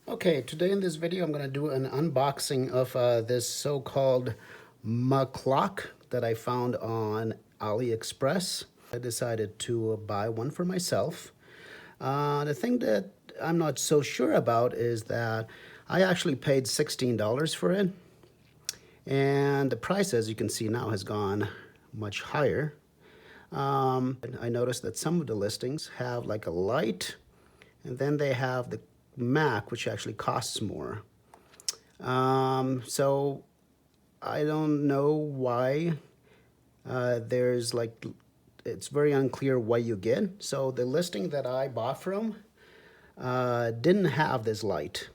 Okay, today in this video I'm going to do an unboxing of this so-called mug clock that I found on AliExpress. I decided to buy one for myself. The thing that I'm not so sure about is that I actually paid $16 for it, and the price, as you can see now, has gone much higher. I noticed that some of the listings have like a light, and then they have the Mac, which actually costs more. So I don't know why there's like, it's very unclear what you get. So the listing that I bought from didn't have this light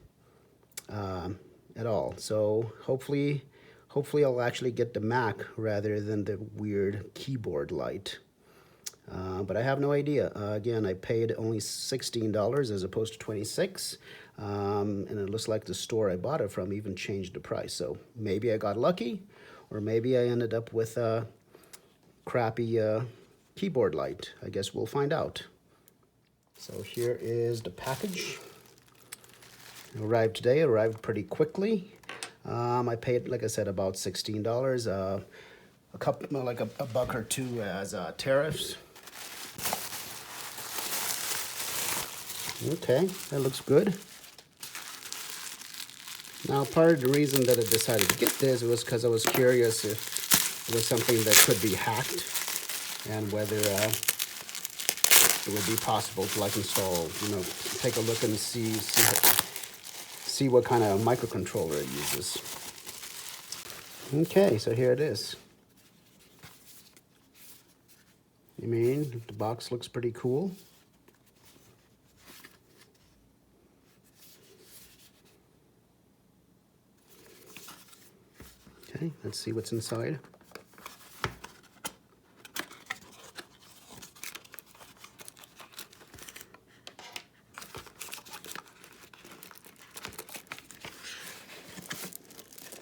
at all. So hopefully I'll actually get the Mac rather than the weird keyboard light. But I have no idea. Again, I paid only $16 as opposed to $26. And it looks like the store I bought it from even changed the price. So maybe I got lucky, or maybe I ended up with a crappy keyboard light. I guess we'll find out. So here is the package. It arrived today. It arrived pretty quickly. I paid, like I said, about $16. A couple, like a buck or two as tariffs. Okay, that looks good. Now, part of the reason that I decided to get this was because I was curious if it was something that could be hacked and whether it would be possible to like install, take a look and see what kind of microcontroller it uses. Okay, so here it is. I mean, the box looks pretty cool. Okay, let's see what's inside.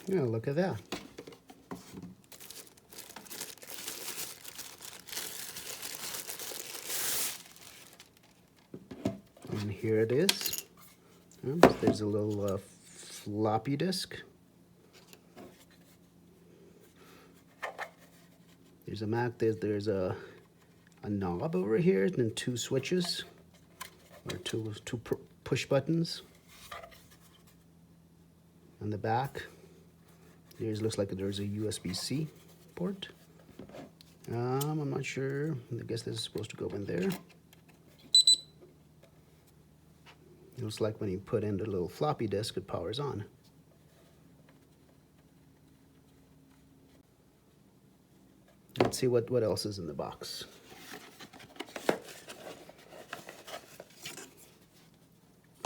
Yeah, look at that. And here it is. There's a little floppy disk. There's a Mac. There's a knob over here, and then two switches, or two push buttons. On the back, looks like there's a USB-C port. I'm not sure. I guess this is supposed to go in there. It looks like when you put in the little floppy disk, it powers on. Let's see what else is in the box.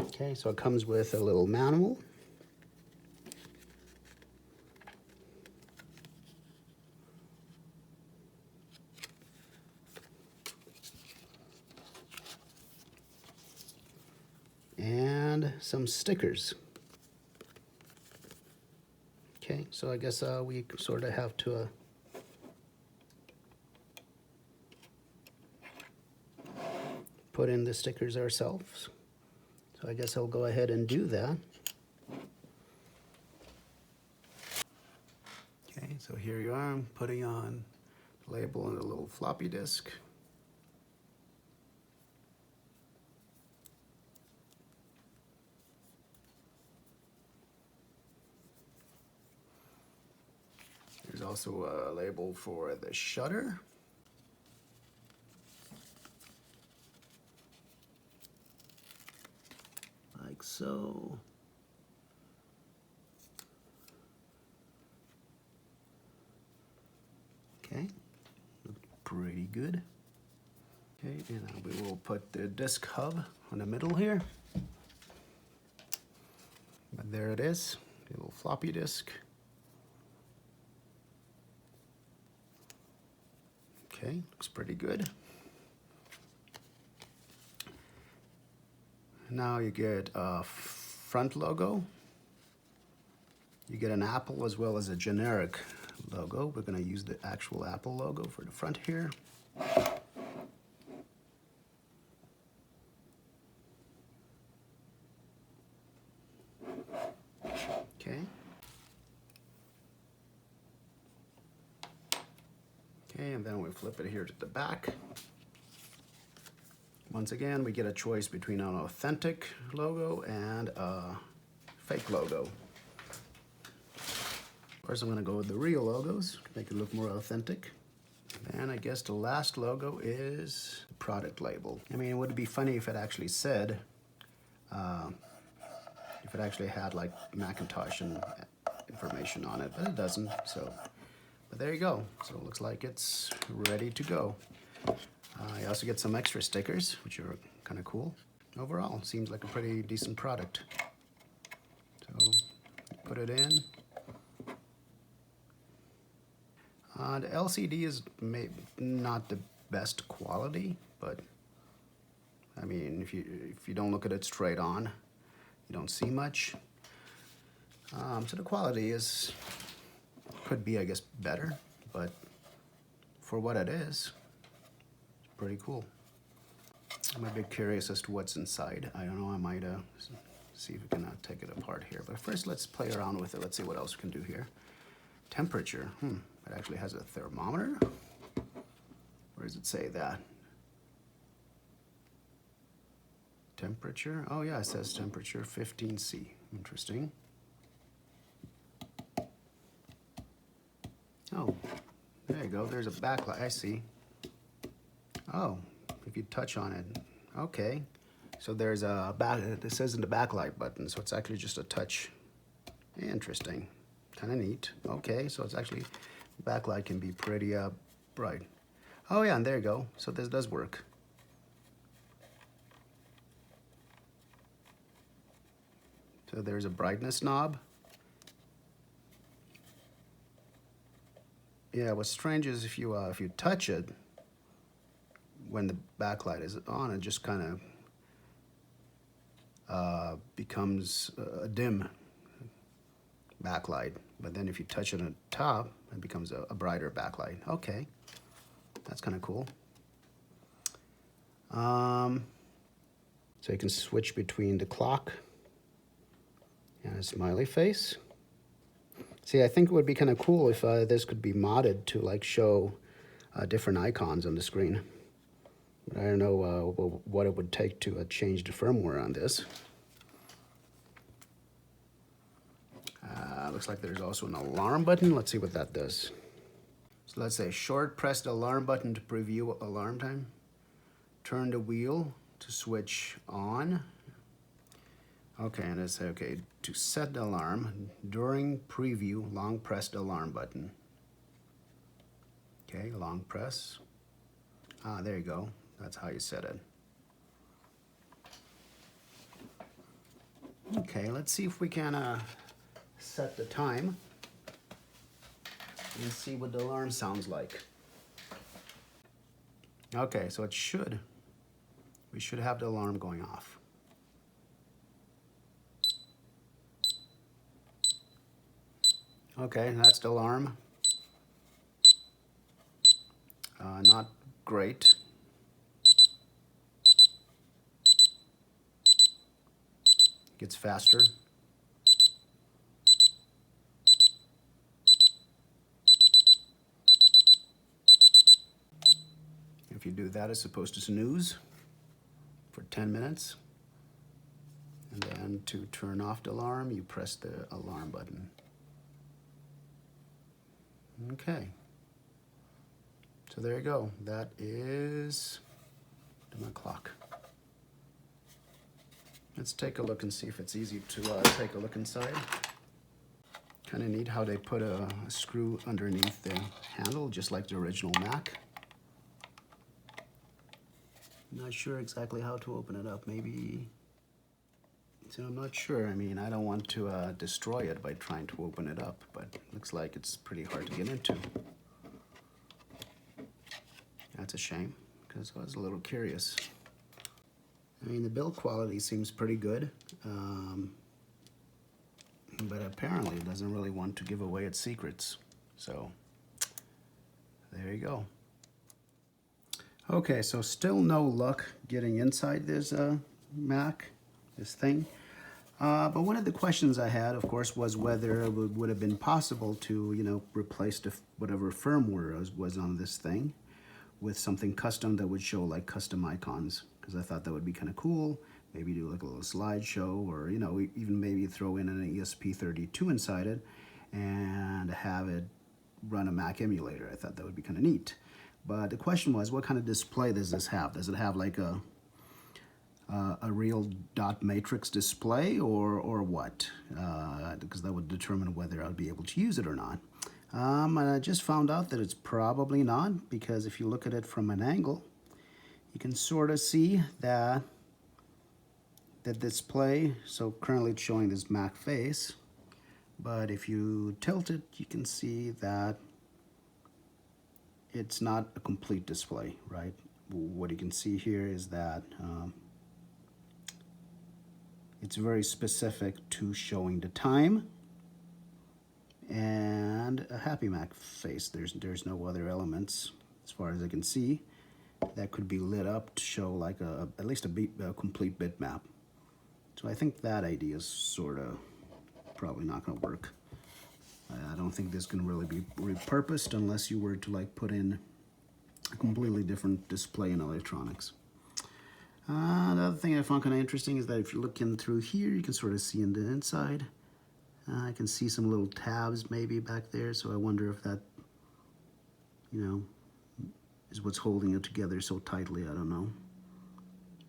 Okay, so it comes with a little manual. And some stickers. Okay, so I guess we sort of have to put in the stickers ourselves. So I guess I'll go ahead and do that. Okay, so here you are. I'm putting on the label on a little floppy disk. There's also a label for the shutter. Like so. Okay, looks pretty good. Okay, and we will put the disk hub on the middle here. But there it is, a little floppy disk. Okay, looks pretty good. Now you get a front logo. You get an Apple as well as a generic logo. We're going to use the actual Apple logo for the front here. flip it here to the back. Once again, we get a choice between an authentic logo and a fake logo. Of course, I'm going to go with the real logos to make it look more authentic. And I guess the last logo is the product label. I mean, would it be funny if it actually said, if it actually had like Macintosh and information on it, but it doesn't, so. But there you go. So it looks like it's ready to go. You also get some extra stickers, which are kind of cool. Overall, seems like a pretty decent product. So put it in. The LCD is maybe not the best quality, but I mean, if you don't look at it straight on, you don't see much. So the quality could be, I guess, better, but for what it is, pretty cool. I'm a bit curious as to what's inside. I don't know, I might see if we can take it apart here. But first, let's play around with it. Let's see what else we can do here. Temperature, it actually has a thermometer. Where does it say that? Temperature, oh yeah, it says temperature 15°C. Interesting. Oh, there you go, there's a backlight, I see. Oh, if you touch on it, okay. So there's a it says in the backlight button, so it's actually just a touch. Interesting, kind of neat. Okay, so it's actually, backlight can be pretty bright. Oh yeah, and there you go, so this does work. So there's a brightness knob. Yeah, what's strange is if you touch it, when the backlight is on, it just kind of becomes a dim backlight. But then if you touch it on the top, it becomes a brighter backlight. Okay, that's kind of cool. So you can switch between the clock and a smiley face. See, I think it would be kind of cool if this could be modded to like show different icons on the screen. But I don't know what it would take to change the firmware on this. Looks like there's also an alarm button. Let's see what that does. So let's say short press the alarm button to preview alarm time. Turn the wheel to switch on. Okay, and let's say, okay, to set the alarm, during preview, long press the alarm button. Okay, long press. Ah, there you go. That's how you set it. Okay, let's see if we can set the time and see what the alarm sounds like. Okay, so we should have the alarm going off. Okay, that's the alarm. Not great. Gets faster. If you do that, it's supposed to snooze for 10 minutes. And then to turn off the alarm, you press the alarm button. Okay. So there you go. That is my clock. Let's take a look and see if it's easy to take a look inside. Kind of neat how they put a screw underneath the handle, just like the original Mac. Not sure exactly how to open it up. Maybe, so I'm not sure. I mean, I don't want to destroy it by trying to open it up, but it looks like it's pretty hard to get into. That's a shame, because I was a little curious. I mean, the build quality seems pretty good, but apparently it doesn't really want to give away its secrets. So, there you go. Okay, so still no luck getting inside this Mac, this thing. But one of the questions I had, of course, was whether it would have been possible to, replace whatever firmware was on this thing with something custom that would show like custom icons, because I thought that would be kind of cool. Maybe do like a little slideshow, or you know, even maybe throw in an ESP32 inside it and have it run a Mac emulator. I thought that would be kind of neat. But the question was, what kind of display does this have? Does it have like a real dot matrix display, or what? Because that would determine whether I'd be able to use it or not. And I just found out that it's probably not, because if you look at it from an angle, you can sort of see that the display, so currently it's showing this Mac face, but if you tilt it, you can see that it's not a complete display, right? What you can see here is that it's very specific to showing the time and a happy Mac face. There's no other elements, as far as I can see, that could be lit up to show like at least a complete bitmap. So I think that idea is sort of probably not going to work. I don't think this can really be repurposed unless you were to like put in a completely different display in electronics. The other thing I found kind of interesting is that if you look in through here, you can sort of see in the inside. I can see some little tabs maybe back there, so I wonder if that, you know, is what's holding it together so tightly. I don't know.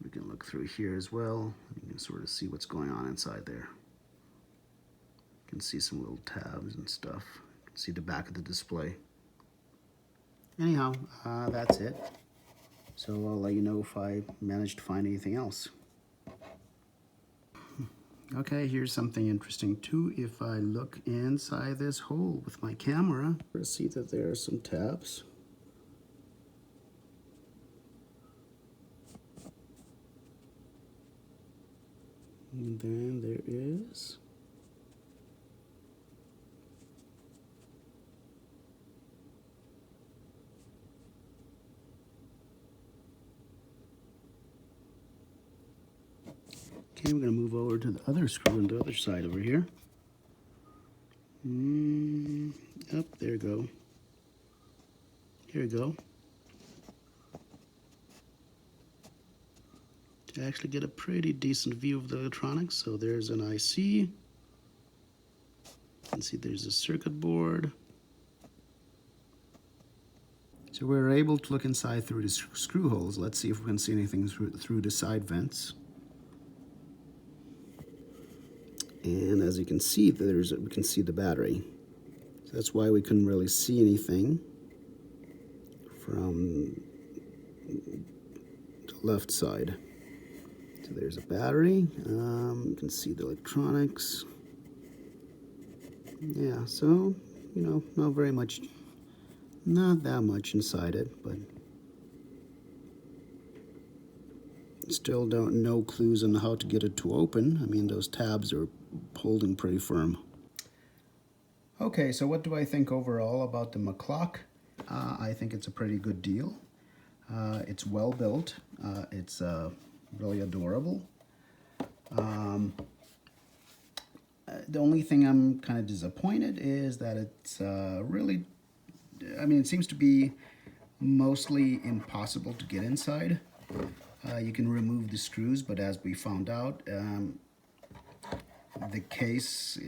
We can look through here as well. You can sort of see what's going on inside there. You can see some little tabs and stuff. You can see the back of the display. Anyhow, that's it. So I'll let you know if I manage to find anything else. Okay, here's something interesting too. If I look inside this hole with my camera, you'll see that there are some tabs. And then there is okay, I'm going to move over to the other screw on the other side over here. Up, there we go. Here we go. To actually get a pretty decent view of the electronics. So there's an IC. You can see there's a circuit board. So we're able to look inside through the screw holes. Let's see if we can see anything through the side vents. And as you can see, we can see the battery. So that's why we couldn't really see anything from the left side. So there's a battery. You can see the electronics. Yeah, so, you know, not that much inside it, but still no clues on how to get it to open. I mean, those tabs are holding pretty firm. Okay, so what do I think overall about the McClock? I think it's a pretty good deal. It's well built. It's really adorable. The only thing I'm kind of disappointed is that it's really, I mean, it seems to be mostly impossible to get inside. You can remove the screws, but as we found out, the case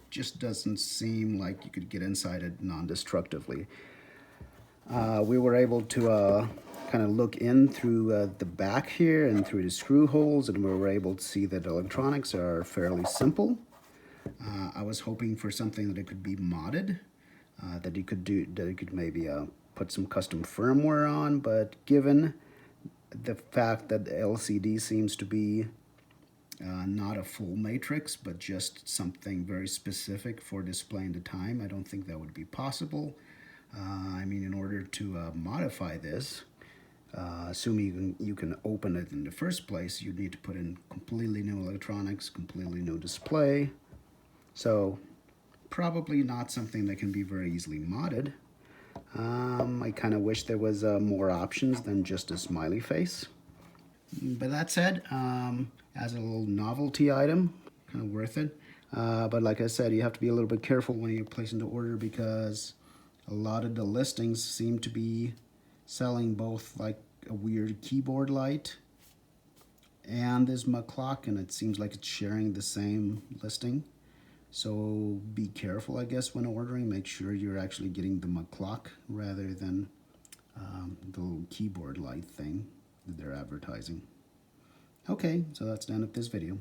just doesn't seem like you could get inside it non-destructively. We were able to kind of look in through the back here and through the screw holes, and we were able to see that the electronics are fairly simple. I was hoping for something that it could be modded, that you could maybe put some custom firmware on, but given the fact that the LCD seems to be not a full matrix, but just something very specific for displaying the time, I don't think that would be possible. I mean, in order to modify this, assuming you can open it in the first place, you need to put in completely new electronics, completely new display. So probably not something that can be very easily modded. I kind of wish there was more options than just a smiley face. But that said, as a little novelty item, kind of worth it. But like I said, you have to be a little bit careful when you're placing the order, because a lot of the listings seem to be selling both like a weird keyboard light and this McClock, and it seems like it's sharing the same listing. So be careful, I guess, when ordering. Make sure you're actually getting the McClock rather than the little keyboard light thing that they're advertising. Okay, so that's the end of this video.